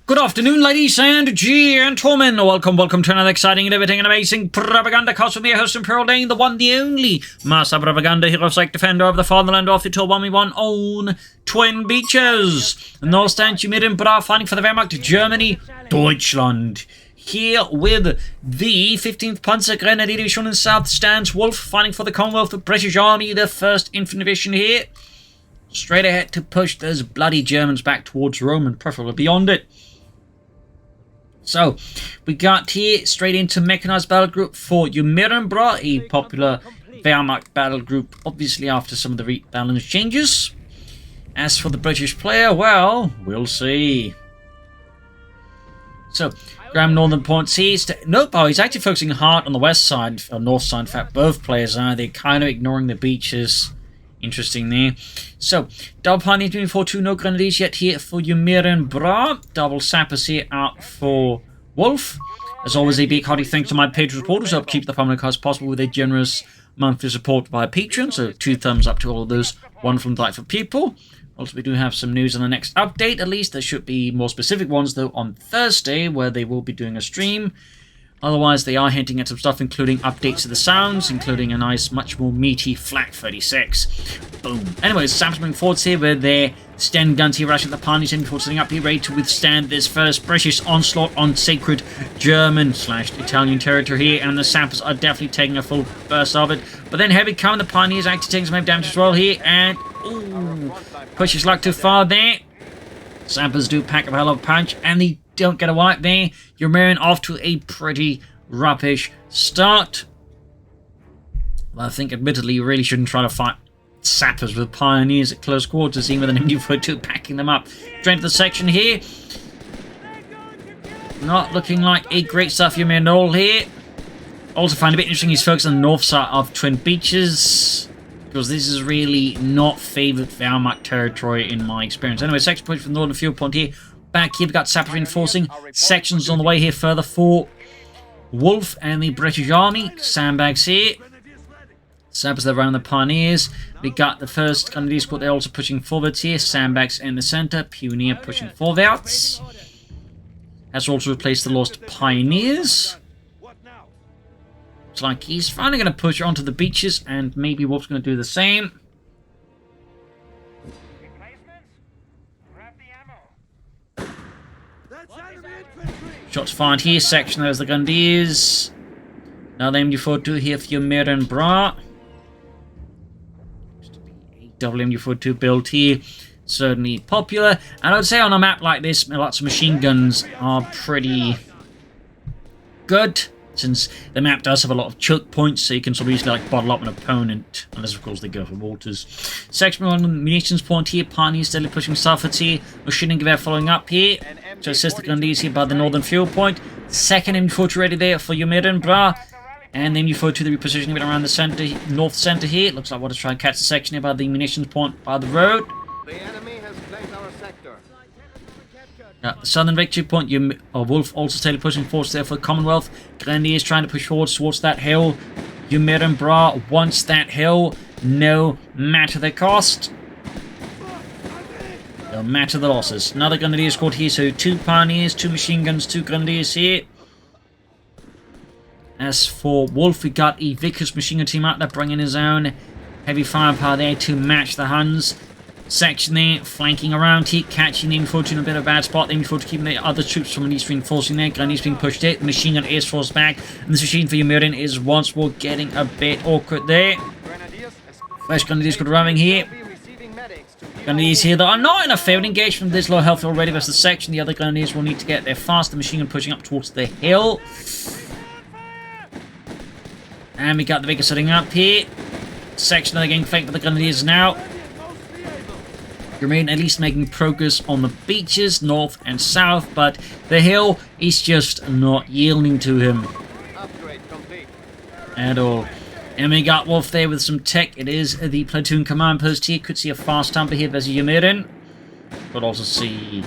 Good afternoon, ladies and gentlemen. Welcome to another exciting and everything and amazing Propagandacast with me, your host Imperial Dane, the one, the only Master Propaganda Hero Psych Defender of the Fatherland of the tour one we won on Twin Beaches. North stands Umirinbrah fighting for the Wehrmacht, Germany, Deutschland. Here with the 15th Panzer Grenadier Division in South stands Wolfe fighting for the Commonwealth of British Army, the 1st Infantry Division here. Straight ahead to push those bloody Germans back towards Rome and preferably beyond it. So, we got here straight into Mechanized Battle Group for Umirinbrah, a popular Wehrmacht battle group, obviously after some of the balance changes. As for the British player, well, we'll see. So, Graham Northern points here. Nope, oh, he's actually focusing hard on the west side, or north side. In fact, both players are. They're kind of ignoring the beaches. Interesting there. So, double Pioneer 242, no Grenadiers yet here for Umirinbrah. Double Sappers here out for Wolfe. As always, a big hearty thanks to my Patreon supporters. Help keep the Propagandacast as possible with a generous monthly support by Patreon. So, 2 thumbs up to all of those wonderful and delightful people. Also, we do have some news on the next update. At least there should be more specific ones, though, on Thursday, where they will be doing a stream. Otherwise, they are hinting at some stuff, including updates to the sounds, including a nice, much more meaty Flak 36. Boom. Anyways, Sam's moving forwards here with their Sten guns here, rushing the Pioneers in before setting up here, ready to withstand this first British onslaught on sacred German/Italian territory here, and the Sappers are definitely taking a full burst of it. But then heavy coming, the Pioneers actually taking some damage as well here, and ooh, pushes luck too far there. Sappers do pack a hell of a punch, and they don't get a wipe there. Umirinbrah off to a pretty rubbish start. Well, I think admittedly you really shouldn't try to fight Sappers with Pioneers at close quarters, even with an MD42 packing them up. Straight to the section here. Not looking like a great stuff Umirinbrah here. Also find a bit interesting he's focused on the north side of Twin Beaches, because this is really not favoured Wehrmacht territory in my experience. Anyway, section point from the northern field point here. Back here, we've got Sappers reinforcing. Sections on the way here further for Wolfe and the British Army. Sandbags here. Sappers there around the Pioneers. We got the 1st Grenadier Squad, they're also pushing forwards here. Sandbags in the centre. Pioneer pushing forwards. Has also replaced the lost Pioneers. It's like he's finally going to push onto the beaches, and maybe Wolfe's going to do the same. Shots fired here, section there's the Grenadiers. Now the MD42 here for Umirinbrah. Double MD42 build here. Certainly popular. And I would say on a map like this, lots of machine guns are pretty good, since the map does have a lot of choke points, so you can sort of easily like bottle up an opponent, unless of course they go for waters. Section 1 munitions point here, Pioneers steadily pushing southwards here, Machine Gewehr following up here, to assist the Grenadiers here by the northern fuel point. 2nd MD42 ready there for Umirinbrah, and the MD42 the repositioning a bit around the centre, north centre here. Looks like we'll try and catch the section here by the munitions point by the road. The enemy has claimed our sector. The southern victory point, Wolfe also steadily pushing forwards there for the Commonwealth. Grenadiers trying to push forwards towards that hill. Umirinbrah wants that hill, no matter the cost. No matter the losses. Another Grenadier squad here, so 2 Pioneers, 2 machine guns, 2 Grenadiers here. As for Wolfe, we got a Vickers machine gun team out there bringing his own heavy firepower there to match the Huns. Section there, flanking around here, catching the MD42 in a bit of a bad spot. The MD42 keeping the other troops from East reinforcing there. Grenadiers being pushed here. The machine gun is forced back. And this machine for Umirinbrah is once more getting a bit awkward there. Fresh Grenadiers got running here. Grenadiers here that are not in a failed engagement. This low health already versus the section. The other Grenadiers will need to get there fast. The machine gun pushing up towards the hill. And we got the Vickers setting up here. Section are getting flanked by the Grenadiers now. Remain at least making progress on the beaches, north and south, but the hill is just not yielding to him at all. And we got Wolfe there with some tech. It is the platoon command post here. Could see a fast stamper here versus Umirinbrah. Could also see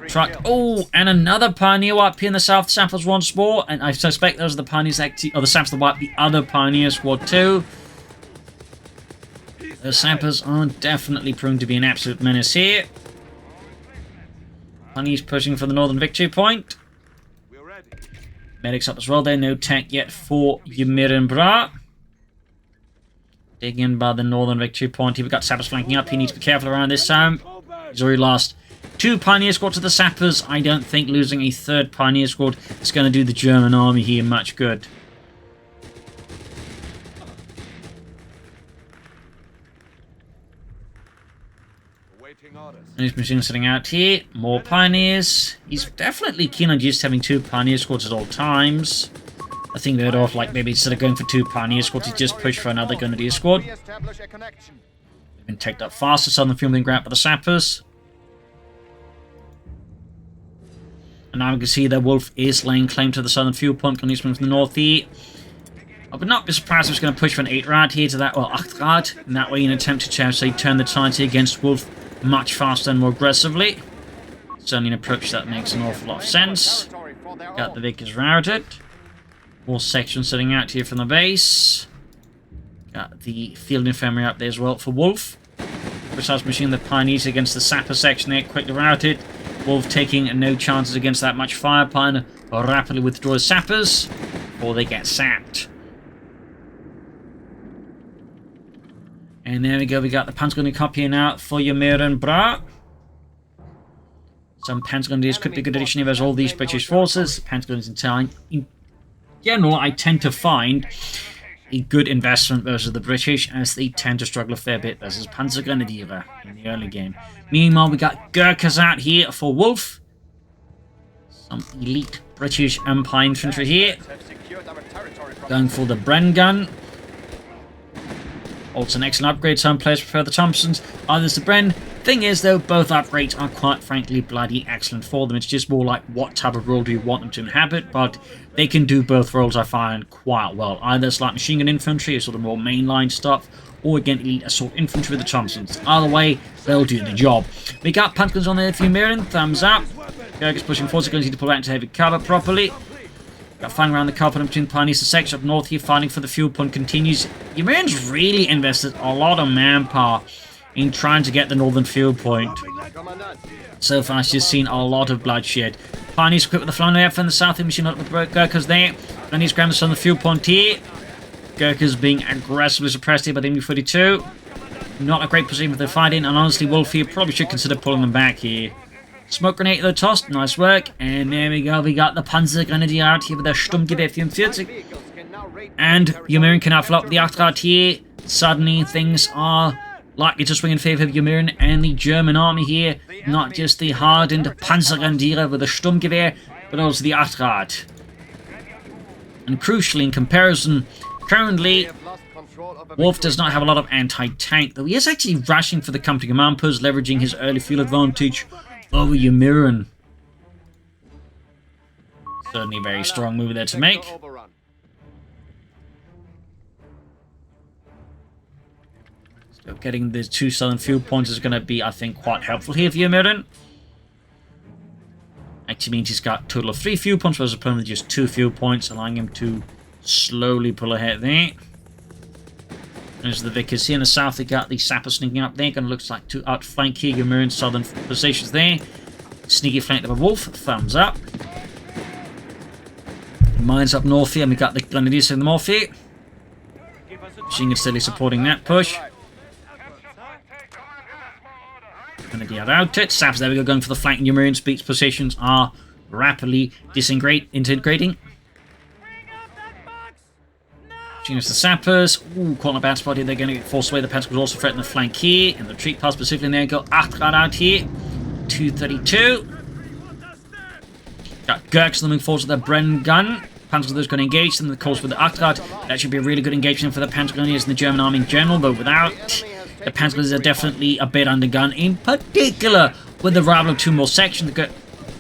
truck. Oh, and another Pioneer up here in the south. Sappers once more, and I suspect those are the Pioneers actually, or the Sappers that wipe the other Pioneer squad too. The Sappers are definitely proving to be an absolute menace here. Honey's pushing for the northern victory point. We're ready. Medics up as well there. No tech yet for Umirinbrah. Digging in by the northern victory point. Here we've got sappers flanking up. He needs to be careful around this time. He's already lost 2 pioneer squad to the sappers. I don't think losing a 3rd pioneer squad is going to do the German army here much good. And his machine sitting out here. More pioneers. He's definitely keen on just having 2 pioneer squads at all times. I think they'd off, like, maybe instead of going for 2 pioneer squads, he'd just push for another grenadier squad. They've been taken up faster, southern field being grabbed by the sappers. And now we can see that Wolfe is laying claim to the southern field point, coming from the north here. I would not be surprised if he's going to push for an 8 rad here to that, well, 8 rad. In that way, in an attempt to, say, turn the tide here against Wolfe much faster and more aggressively. Certainly an approach that makes an awful lot of sense. Got the Vickers routed. More sections sitting out here from the base. Got the field infirmary up there as well for Wolfe. Precise machine the pioneers against the sapper section there, quickly routed. Wolfe taking no chances against that much firepower, but rapidly withdraw his sappers before they get sapped. And there we go, we got the Panzergrenadier Cup here now for Umirinbrah. Some Panzergrenadiers could be a good addition here as all these British forces. Panzergrenadiers in general, I tend to find a good investment versus the British, as they tend to struggle a fair bit versus Panzergrenadier in the early game. Meanwhile, we got Gurkhas out here for Wolfe. Some elite British Empire infantry here. Going for the Bren gun. Also an excellent upgrade. Some players prefer the Thompsons, others the Bren. Thing is, though, both upgrades are quite frankly bloody excellent for them. It's just more like what type of role do you want them to inhabit, but they can do both roles, I find, quite well. Either it's like machine gun infantry, or sort of more mainline stuff, or again, elite assault infantry with the Thompsons. Either way, they'll do the job. We got puntguns on there for Umirin, thumbs up. Gurkhas pushing forward, so going to pull out into heavy cover properly. Got fighting around the carpet between the pioneers and section up north here, fighting for the fuel point continues. Umirin's really invested a lot of manpower in trying to get the northern field point. So far, she's seen a lot of bloodshed. Pioneers equipped with the flying air from the south, machine up with Gurkhas there. Pioneers ground on the field point here. Gurkhas being aggressively suppressed here by the MU-42. Not a great position for the fighting, and honestly, Wolfe here probably should consider pulling them back here. Smoke grenade though tossed, nice work, and there we go, we got the Panzergrenadier out here with their Sturmgewehr 44. And Umirin can now flop the Achtrad here. Suddenly things are likely to swing in favour of Umirin and the German army here. Not just the hardened Panzergrenadier with the Sturmgewehr, but also the Achtrad. And crucially, in comparison, currently Wolfe does not have a lot of anti-tank, though he is actually rushing for the company command post, leveraging his early field advantage over Umirin. Certainly a very strong move there to make. So getting the 2 southern field points is going to be, I think, quite helpful here for Umirin. Actually means he's got a total of 3 field points, whereas opponent with just 2 field points, allowing him to slowly pull ahead there. There's the Vickers here in the south. They got the sapper sneaking up there. Gonna look like to outflank here Umirin's southern positions there. Sneaky flank by Wolfe. Thumbs up. Mines up north here, and we got the Grenadiers in the north here. Machine gun steadily supporting that push. Grenadier out it. Saps, there we go, going for the flank. Umirin's beach positions are rapidly disintegrating. Genius the sappers. Ooh, caught in a bad spot here. They're going to get forced away. The Pentacles also threaten the flank here. And the retreat pass specifically there. Go Achtrad out here. 232. Got Gurkhas moving forward with their Bren gun. Pentacles is going to engage them. Of course, with the Achtrad, that should be a really good engagement for the Pentacles and the German army in general. But without, the Pentacles are definitely a bit undergun. In particular, with the arrival of 2 more sections.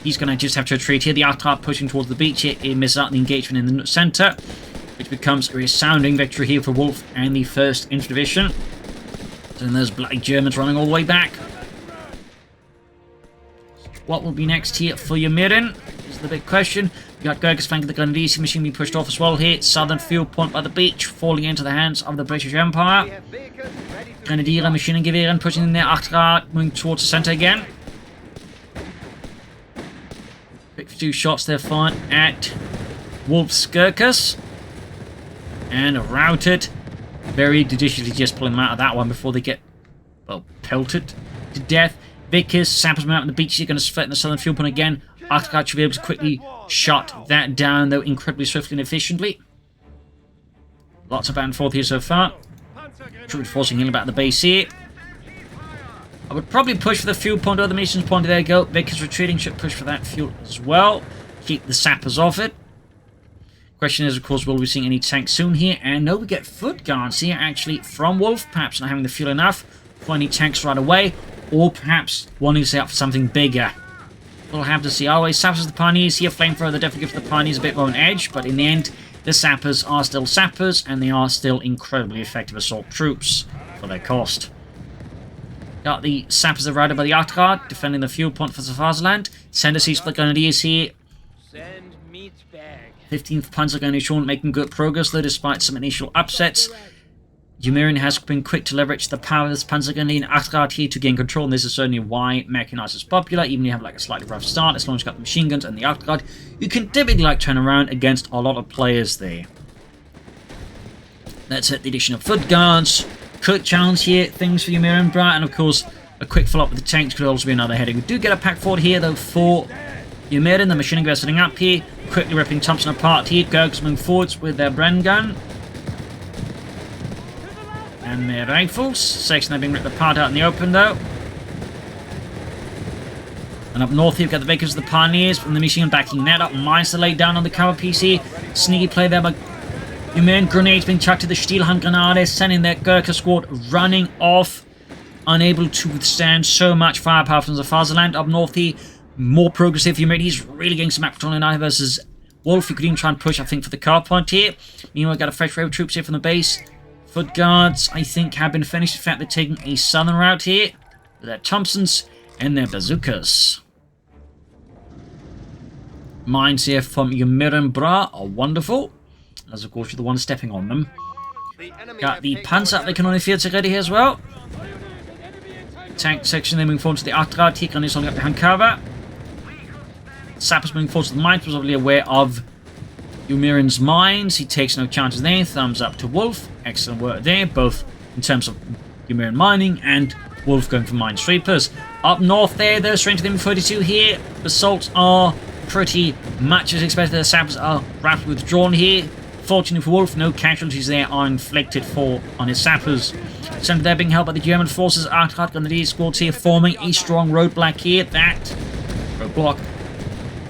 He's going to just have to retreat here. The Achtrad pushing towards the beach here. He misses out the engagement in the center, which becomes a resounding victory here for Wolfe and the 1st Infantry Division. And there's bloody Germans running all the way back. What will be next here for Umirin is the big question. We got Gurkhas flanking the Grenadiers machine being pushed off as well here. Southern field point by the beach, falling into the hands of the British Empire. Grenadier machine and Gewehren pushing in there. Achtrad moving towards the center again. Quick few shots there fired at Wolfe's Gurkhas. And routed. Very judiciously just pulling them out of that one before they get, well, pelted to death. Vickers, sappers out on the beach. You're going to threaten the southern fuel point again. Arctic should be able to quickly shut that down, though incredibly swiftly and efficiently. Lots of back and forth here so far. Troops forcing in about the base here. I would probably push for the fuel point or the munitions point. There you go. Vickers retreating, should push for that fuel as well. Keep the sappers off it. Question is, of course, will we see any tanks soon here? And no, we get foot guards here, actually, from Wolfe. Perhaps not having the fuel enough for any tanks right away. Or perhaps wanting to set up for something bigger. We'll have to see. Always sappers the pioneers here. Flamethrower, they definitely give the pioneers a bit more of an edge. But in the end, the sappers are still sappers. And they are still incredibly effective assault troops for their cost. Got the sappers that are routed by the Arctic Guard, defending the fuel point for Swaziland. Send a siege split grenadiers here. 15th Panzer Grenadier making good progress, though, despite some initial upsets. Umirin has been quick to leverage the power of this Panzer Grenadier and Arctic Guard here to gain control, and this is certainly why Mechanized is popular. Even if you have like a slightly rough start, as long as you've got the machine guns and the Arctic Guard, you can typically like turn around against a lot of players there. That's it, the addition of foot guards. Could challenge here things for Umirinbrah, and of course, a quick follow-up with the tanks could also be another heading. We do get a pack forward here, though, for Umirin. The machining gun setting up here, quickly ripping Thompson apart here. Gurkhas moving forwards with their Bren gun. And their rifles. Section they're being ripped apart out in the open, though. And up north here, we've got the Vickers of the Pioneers from the machine gun backing that up. Mines to lay down on the cover PC. Sneaky play there by Umirin. Grenades being chucked to the Stielhandgrenade, sending their Gurkha squad running off. Unable to withstand so much firepower from the Swaziland. Up north here, more progressive Umirin. He's really getting some back patrolling now versus Wolfe. You could even try and push, I think, for the car point here. Meanwhile, we've got a fresh wave of troops here from the base. Foot guards, I think, have been finished. In fact, they're taking a southern route here with their Thompsons and their bazookas. Mines here from Umirinbrah are wonderful, as of course you're the one stepping on them. Got the Panzer they can only field ready here as well. Tank section, they're moving forward to the Arctic Guard. Tikran is only up behind cover. Sappers moving forward to the mines, probably aware of Umirin's mines. He takes no chances there. Thumbs up to Wolfe. Excellent work there, both in terms of Umirin mining and Wolfe going for mine sweepers. Up north there, though, straight to the M42 here. The assaults are pretty much as expected. The sappers are rapidly withdrawn here. Fortunately for Wolfe, no casualties there are inflicted on his sappers. Centre there being held by the German forces. Arctic Guard Grenadier squads here forming a strong roadblock here. That roadblock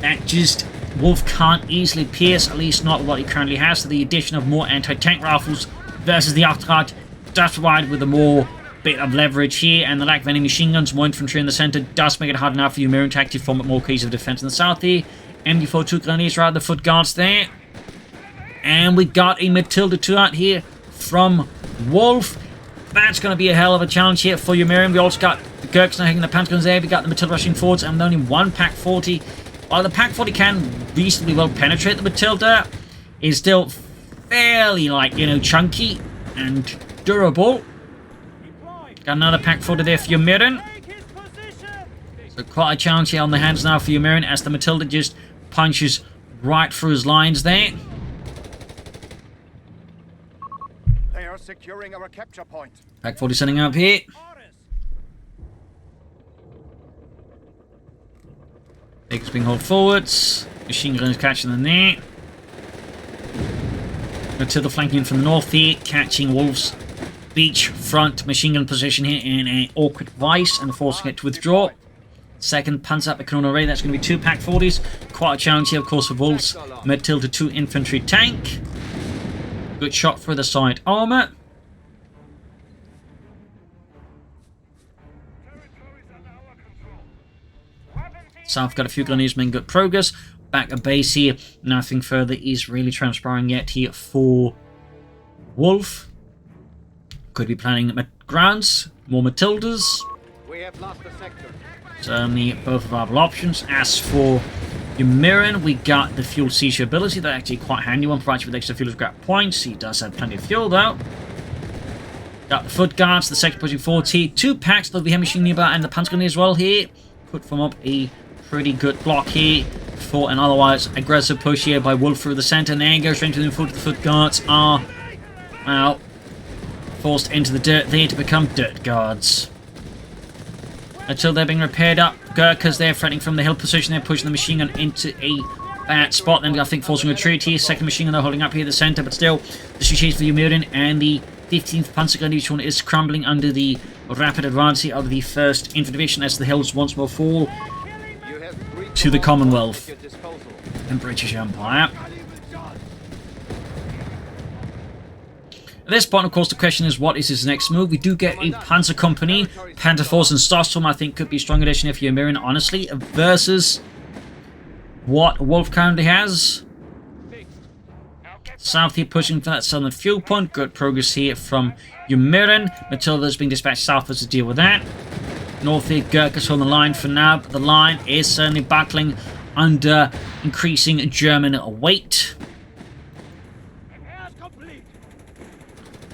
that just Wolfe can't easily pierce, at least not what he currently has. So the addition of more anti-tank rifles versus the Arctic Guard does provide with a more bit of leverage here, and the lack of any machine guns, more infantry in the centre does make it hard enough for Umirin to actually form a more cohesive defence in the south here. MD42 Grenadiers right, the foot guards there. And we got a Matilda 2 out here from Wolfe. That's going to be a hell of a challenge here for Umirin. We also got the Gurkhas now hanging the Panzer guns there. We got the Matilda rushing forwards, and only one Pack 40. While the Pack 40 can reasonably well penetrate the Matilda, is still fairly, like, you know, chunky and durable. Got another Pack 40 there for Umirin. So quite a challenge here on the hands now for Umirin as the Matilda just punches right through his lines there. They are securing our capture point. Pack 40 setting up here. Vickers being hauled forwards. Machine guns catching them there. Matilda flanking in from the north here, catching Wolfe's beach front machine gun position here in an awkward vice and forcing it to withdraw. Second Panzer up the Corona Ray, that's going to be 2 Pack 40s. Quite a challenge here, of course, for Wolfe's Matilda 2 infantry tank. Good shot through the side armour. South got a few grenadiers making good progress. Back at base here, nothing further is really transpiring yet here for Wolfe. Could be planning grounds, more Matildas. We have lost the sector. Certainly both viable options. As for Umirin, we got the fuel seizure ability. That's actually quite handy one, provides you with extra fuel to grab points. He does have plenty of fuel though. Got the foot guards, the sector pushing forward here. 2 packs, though we have machine nearby and the Panzer as well here. Could form up a pretty good block here for an otherwise aggressive push here by Wolfe through the centre. And there he goes straight to the foot. The foot guards are, well, forced into the dirt there to become dirt guards. Until they're being repaired up, Gurkhas there threatening from the hill position. They're pushing the machine gun into a bad spot. Then I think forcing a retreat here. Second machine gun they're holding up here at the centre, but still the strategy for Umirin, and the 15th Panzer Division is crumbling under the rapid advance here of the 1st Infantry Division as the hills once more fall to the Commonwealth and British Empire. At this point, of course, the question is, what is his next move? We do get a Panzer Company. Panther Force and Starstorm, I think, could be a strong addition if you're Umirin, honestly, versus what Wolfe currently has. South here pushing for that southern fuel point. Good progress here from Umirin. Matilda's being dispatched southwards to deal with that. North here, Gurkhas on the line for now, but the line is certainly battling under increasing German weight.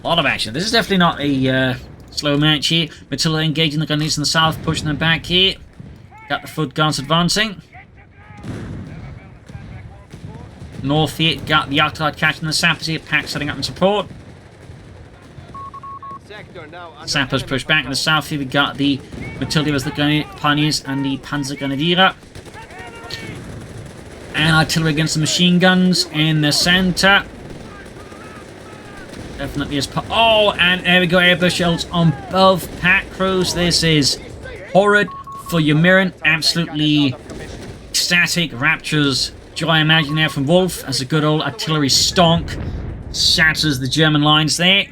A lot of action. This is definitely not a slow match here. Matilda engaging the Gunners in the south, pushing them back here. Got the foot guards advancing. North here, got the artillery catching the sappers here. Pack setting up in support. Sappers push back in the south here. We got the Matilda as the Pioneers and the Panzer Grenadier. And artillery against the machine guns in the centre. Definitely is. Oh, and there we go. Airbus shells on both pack crews. This is horrid for Umirin. Absolutely ecstatic. Raptures joy imaginary from Wolfe as a good old artillery stonk shatters the German lines there.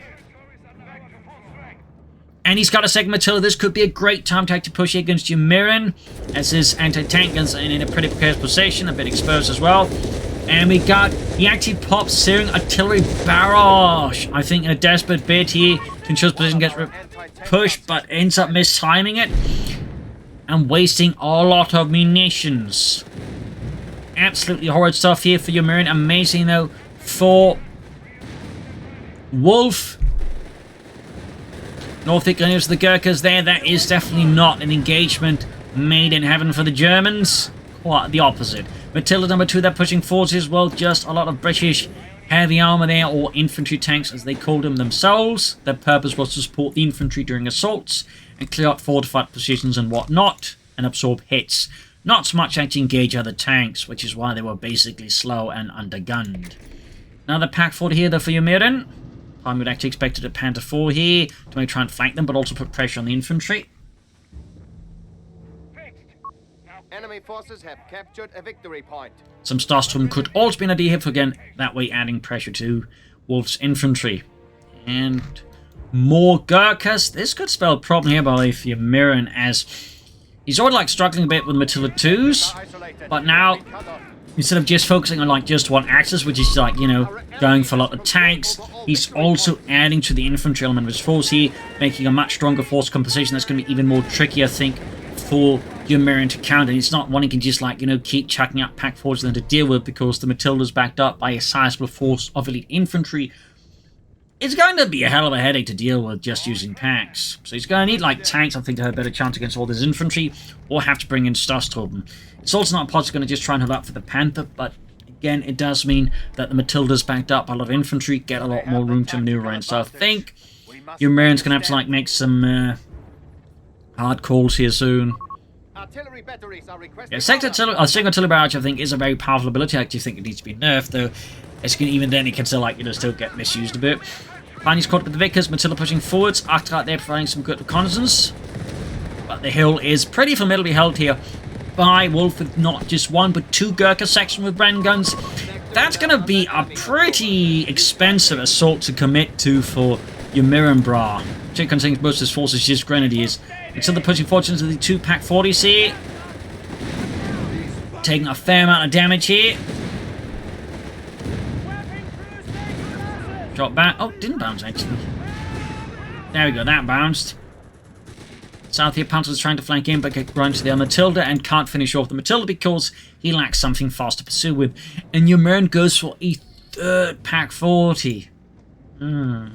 And he's got a second Matilda. This could be a great time to actually push against Umirin, as his anti-tank guns are in a pretty precarious position, a bit exposed as well. And we got, he actually pops Searing Artillery Barrage, I think in a desperate bid here to ensure his position gets pushed, but ends up mistiming it and wasting a lot of munitions. Absolutely horrid stuff here for Umirin. Amazing though for Wolfe. North Grenadiers, the Gurkhas there. That is definitely not an engagement made in heaven for the Germans. Quite the opposite. Matilda number 2, they're pushing forces. Well, just a lot of British heavy armour there, or infantry tanks as they called them themselves. Their purpose was to support the infantry during assaults and clear out fortified positions and whatnot and absorb hits. Not so much actually engage other tanks, which is why they were basically slow and undergunned. Another pack forward here though for Umirin. I would actually expect a Panther 4 here to maybe try and flank them, but also put pressure on the infantry. Enemy forces have captured a victory point. Some Starstorm could also be an idea here for, again, that way adding pressure to Wolfe's infantry. And more Gurkhas. This could spell a problem here, by the way, for Umirin, as he's already like struggling a bit with Matilda 2s, but now instead of just focusing on like just one axis, which is like, you know, going for a lot of tanks, he's also adding to the infantry element of his force here, making a much stronger force composition that's going to be even more tricky, I think, for Umirin to counter. It's not one he can just like, you know, keep chucking up pack forces then to deal with, because the Matilda's backed up by a sizable force of elite infantry. It's going to be a hell of a headache to deal with just using packs. So he's going to need like tanks, I think, to have a better chance against all this infantry, or have to bring in Starstorm. It's also not possible going to just try and hold up for the Panther, but again, it does mean that the Matilda's backed up by a lot of infantry, get a lot more room to maneuver in. So I think Umirin's going to have to like make some hard calls here soon. Yeah, single artillery barrage, I think, is a very powerful ability. I actually think it needs to be nerfed, though. Even then, it can still, like, you know, still get misused a bit. Finally, caught up with the Vickers. Matilda pushing forwards. Arctic out there providing some good reconnaissance. But the hill is pretty formidably held here by Wolfe with not just one, but 2 Gurkha sections with Bren guns. That's going to be a pretty expensive assault to commit to for Umirinbrah. Particularly considering most of his forces just grenadiers. Matilda pushing forwards into the 2 pack 40s here. Taking a fair amount of damage here. Drop back. Oh, didn't bounce actually. There we go, that bounced. South here, Panthers trying to flank in, but get run to the Matilda and can't finish off the Matilda because he lacks something fast to pursue with. And Umirin goes for a 3rd pack 40. I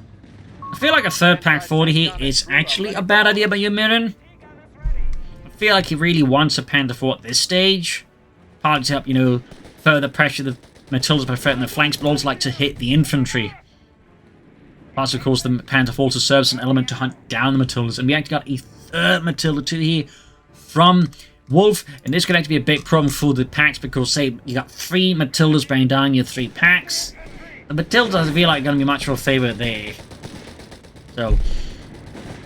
feel like a 3rd pack 40 here is actually a bad idea by Umirin. I feel like he really wants a Panther 4 at this stage. partly to help, you know, further pressure the Matildas by threatening the flanks, but also like to hit the infantry. Plus, of course, the Panther also serves an element to hunt down the Matildas. And we actually got a third Matilda too here from Wolfe. And this could actually be a big problem for the packs because, say, you got 3 Matildas bearing down your 3 packs. The Matildas, I feel like, are going to be much of a favourite there. So,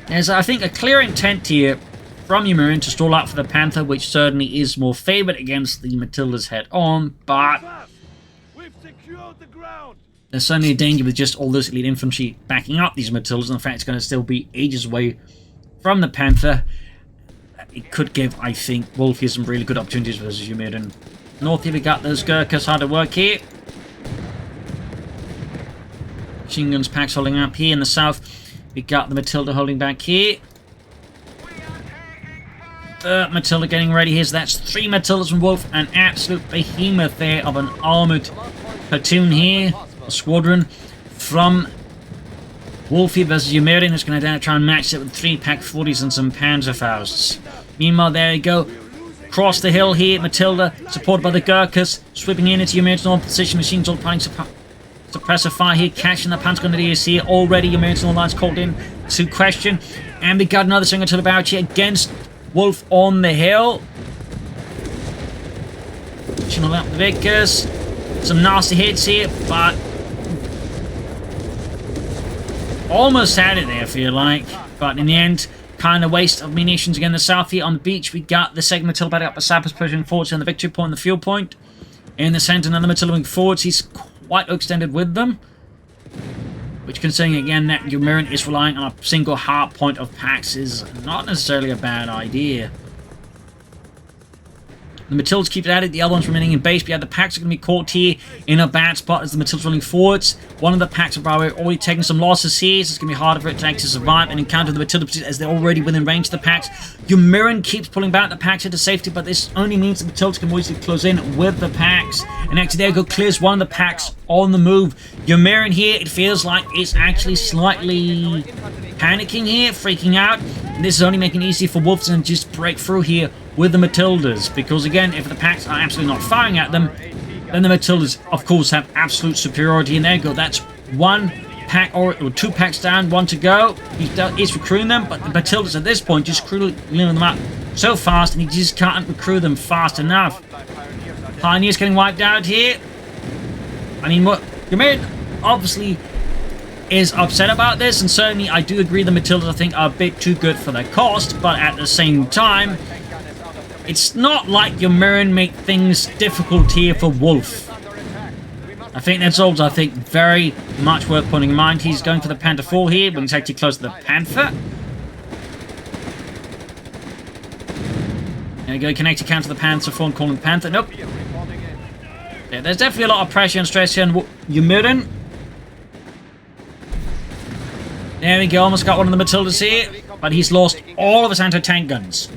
there's, I think, a clear intent here from Umirin to stall out for the Panther, which certainly is more favoured against the Matildas head-on, but there's certainly a danger with just all this elite infantry backing up these Matildas, and the fact it's going to still be ages away from the Panther. It could give, I think, Wolfe here some really good opportunities versus Umirin. North here we got those Gurkhas hard at work here. Machine guns packs holding up here in the south. We got the Matilda holding back here. Third Matilda getting ready here. So that's 3 Matildas from Wolfe. An absolute behemoth there of an armoured platoon here. A squadron from Wolfe versus Umirin, who's going to try and match it with 3 Pack 40s and some Panzerfausts. Meanwhile, there you go. Across the hill here, Matilda, supported by the Gurkhas, sweeping in into Umirin's north position. Machines all planning suppressor fire here, catching the Panzergrenadiers here. Already Umirin's north lines called in to question. And we got another single to the barrage here against Wolfe on the hill. Pushing on up the Vickers. Some nasty hits here, but almost had it there, I feel like. But in the end, kind of waste of munitions again. The south here on the beach, we got the second Matilda back up the sappers pushing forwards on the victory point, the fuel point. In the centre, another Matilda moving forwards. He's quite extended with them. Which, considering again that Umirin is relying on a single hard point of packs, is not necessarily a bad idea. The Matildas keep it at it, the other ones remaining in base, but yeah, the packs are going to be caught here in a bad spot as the Matildas running forwards. One of the packs are probably already taking some losses here, so it's going to be harder for it to actually survive and encounter the Matilda as they're already within range of the packs. Umirin keeps pulling back the packs into safety, but this only means the Matildas can always close in with the packs. And actually there you go, clears one of the packs on the move. Umirin here, it feels like it's actually slightly panicking here, freaking out. And this is only making it easy for Wolfe to just break through here with the Matildas, because again, if the packs are absolutely not firing at them, then the Matildas, of course, have absolute superiority. And there you go, that's 1 pack or 2 packs down, 1 to go. He's recruiting them, but the Matildas at this point just clearing them up so fast, and he just can't recruit them fast enough. Pioneers getting wiped out here. I mean, what Umirin obviously is upset about this, and certainly I do agree the Matildas, I think, are a bit too good for their cost, but at the same time, it's not like Umirin make things difficult here for Wolfe. I think that's also, I think, very much worth putting in mind. He's going for the Panther 4 here, but he's actually close to the Panther. There you go, connected counter the Panther 4 and calling the Panther. Nope. Yeah, there's definitely a lot of pressure and stress here on Umirin. There we go, almost got one of the Matildas here, but he's lost all of his anti-tank guns.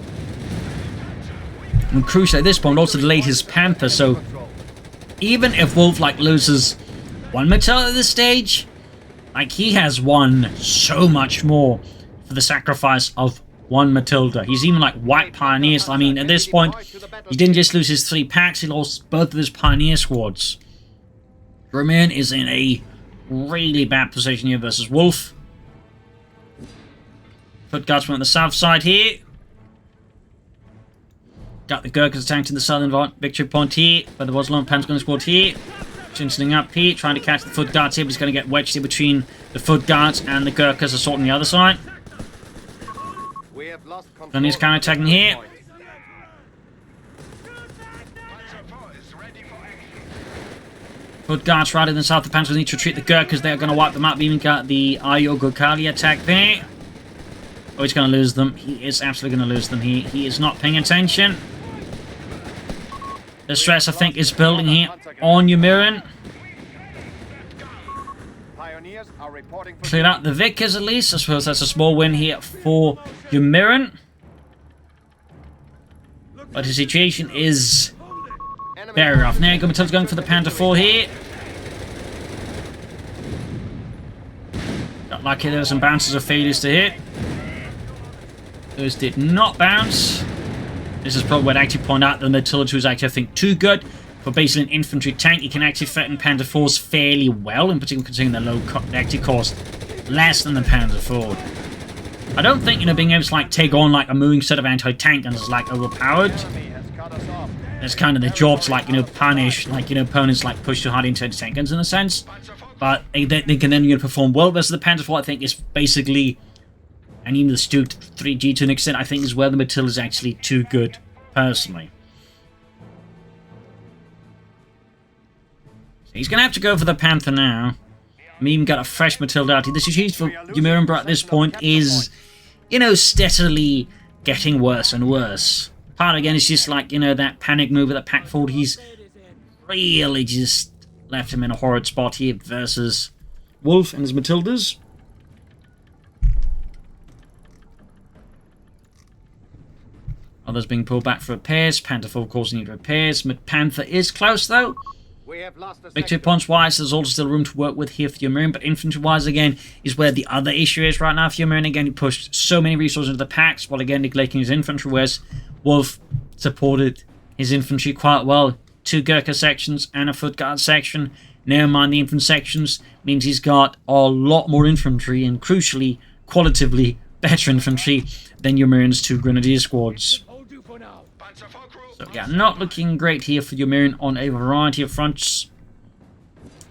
And crucial at this point, also delayed his Panther, so even if Wolfe loses 1 Matilda at this stage, he has won so much more for the sacrifice of 1 Matilda. He's even white Pioneers. I mean, at this point, he didn't just lose his 3 packs, he lost both of his Pioneer squads. Umirin is in a really bad position here versus Wolfe. Foot Guardsmen on the south side here. Got the Gurkhas attacked to the southern victory point here, but there was a long Panzer squad here. Chinching up here, trying to catch the Foot Guards here, but he's going to get wedged here between the Foot Guards and the Gurkhas assaulting the other side. And he's counter-attacking here. Foot Guards right in the south, the Panzers need to retreat the Gurkhas, they're going to wipe them up. We even got the Ayogokali attack there. Oh, he's going to lose them. He is absolutely going to lose them. He is not paying attention. The stress, I think, is building here on Umirin. Cleared out the Vickers, at least. I suppose that's a small win here for Umirin. But his situation is very rough. Now, Matilda's going for the Panther 4 here. Got lucky there were some bounces of failures to hit. Those did not bounce. This is probably what I actually point out that the Matilda 2 is actually, I think, too good for basically an infantry tank. You can actually threaten Panther 4s fairly well, in particular considering the low they actually cost less than the Panzer 4. I don't think, being able to like take on like a moving set of anti-tank guns is like overpowered. It's kind of the job to like, punish like, opponents like push too hard into anti-tank guns in a sense. But they can then perform well versus the Panzer 4. I think is basically, and even the Stu 3G to an extent, I think is where the Matilda is actually too good, personally. So he's going to have to go for the Panther now. We even got a fresh Matilda out here. The situation for Umirinbrah at this point is, steadily getting worse and worse. Part again is just like, that panic move with that pack forward. He's really just left him in a horrid spot here versus Wolfe and his Matildas. Others being pulled back for repairs. Panther 4, of course, need repairs. Panther is close, though. Victory points wise, there's also still room to work with here for Umirin, but infantry wise again is where the other issue is right now for Umirin. Again, he pushed so many resources into the packs while again neglecting his infantry, whereas Wolfe supported his infantry quite well. 2 Gurkha sections and a foot guard section. Never mind the infantry sections, means he's got a lot more infantry and crucially, qualitatively better infantry than Umirin's 2 grenadier squads. So yeah, not looking great here for Umirin on a variety of fronts.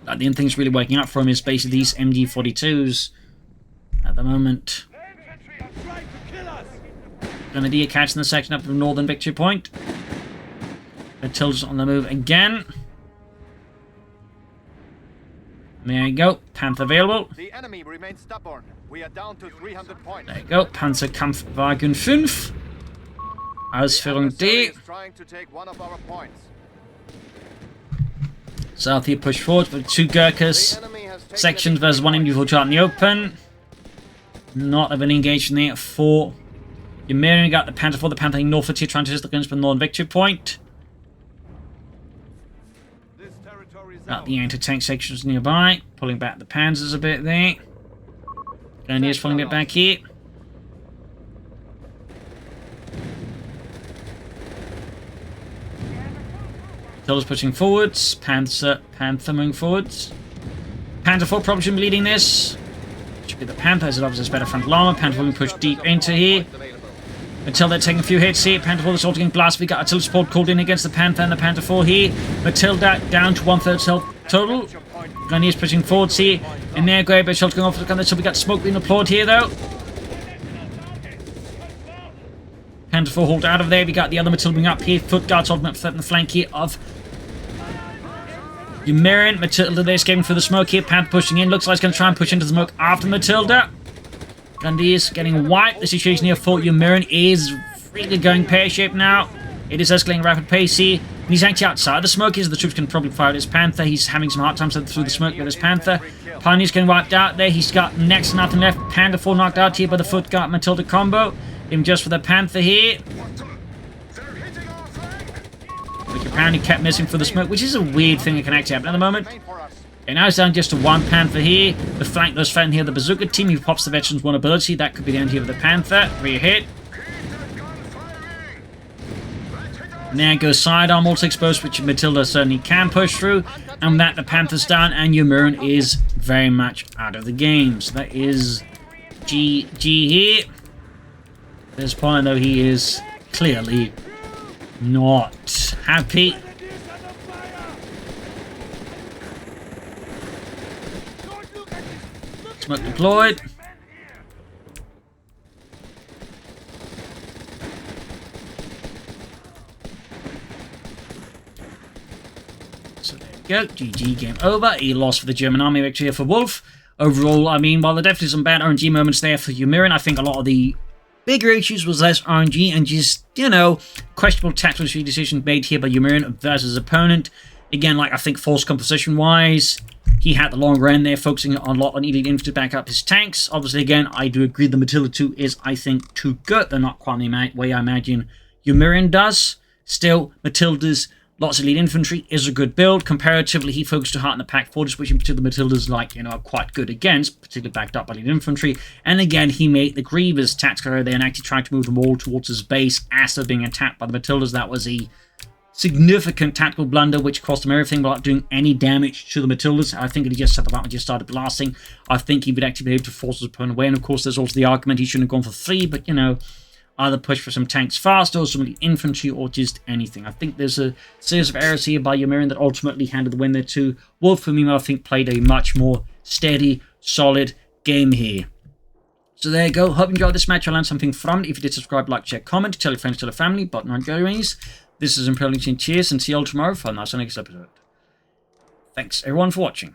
The only thing's really working out for him is basically these MG42s at the moment. Grenadier catching the section up from Northern Victory Point. Matilda's on the move again. There you go, Panther available. The enemy remains stubborn. We are down to 300 points. There you go, Panzerkampfwagen 5. Ausführung D. South here push forward with 2 Gurkhas. Sections versus 1 individual chart in the open. Not having engaged in there for Umirin. Got the Panther 4, the Panther in Norfolk here trying to hit the guns for Northern Victory Point. Got the anti-tank sections nearby. Pulling back the Panzers a bit there. Grenadiers pulling it back here. Matilda's pushing forwards. Panther moving forwards. Panther 4 probably should be leading this. Should be the Panther, as it obviously has better frontal armor. Panther will push deep into here. Matilda taking a few hits here. Panther 4 is also getting blasted. We got artillery support called in against the Panther and the Panther 4 here. Matilda down to 1/3 health total. Grenadiers pushing forwards here. And there, great bit shot going off the gun. So we got smoke being deployed here though. Panther 4 hauled out of there. We got the other Matilda moving up here. Foot guards ultimate threat in the flank here of Umirin. Matilda there escaping through the smoke here. Panther pushing in. Looks like he's going to try and push into the smoke after Matilda. Grenadiers getting wiped. The situation here for Umirin is really going pear-shaped now. It is escalating rapid pace here. And he's actually outside the smoke here, so the troops can probably fire at his Panther. He's having some hard time through the smoke with his Panther. Pioneer's getting wiped out there. He's got next to nothing left. Panther 4 knocked out here by the foot guard Matilda combo. Even just for the Panther here. Which apparently kept missing for the smoke, which is a weird thing that can actually happen at the moment. Okay, now it's down just to 1 Panther here. The flank those fighting here, the bazooka team, who pops the veterans 1 ability. That could be the end here of the Panther. Rear hit. And there goes sidearm also exposed, which Matilda certainly can push through. And with that, the Panther's down, and Umirin is very much out of the game. So that is GG here. At this point, though, he is clearly not happy. Smoke deployed. So there we go. GG, game over. A loss for the German army, victory here for Wolfe. Overall, I mean, while there are definitely some bad RNG moments there for Umirin, I think a lot of the bigger issues was less RNG and just, questionable tactical decisions made here by Umirin versus opponent. Again, like, I think force composition-wise, he had the longer end there, focusing a lot on elite infantry to back up his tanks. Obviously, again, I do agree the Matilda 2 is, I think, too good. They're not quite the way I imagine Umirin does. Still, Matildas Lots of lead infantry is a good build. Comparatively, he focused too hard on the pack fortress, which in particular Matilda's are quite good against, particularly backed up by lead infantry. And again, he made the Grievous tactical area there and actually tried to move them all towards his base as they're being attacked by the Matildas. That was a significant tactical blunder, which cost him everything without doing any damage to the Matildas. I think he just set them up and just started blasting. I think he would actually be able to force his opponent away. And of course, there's also the argument he shouldn't have gone for 3, but either push for some tanks fast or some infantry or just anything. I think there's a series of errors here by Umirinbrah that ultimately handed the win there to Wolfe, whom I think played a much more steady, solid game here. So there you go. Hope you enjoyed this match. I learned something from it. If you did, subscribe, like, share, comment, tell your friends, tell your family, but not Jeremy's. This is Imperial Cheers, and see you all tomorrow for a nice next episode. Thanks everyone for watching.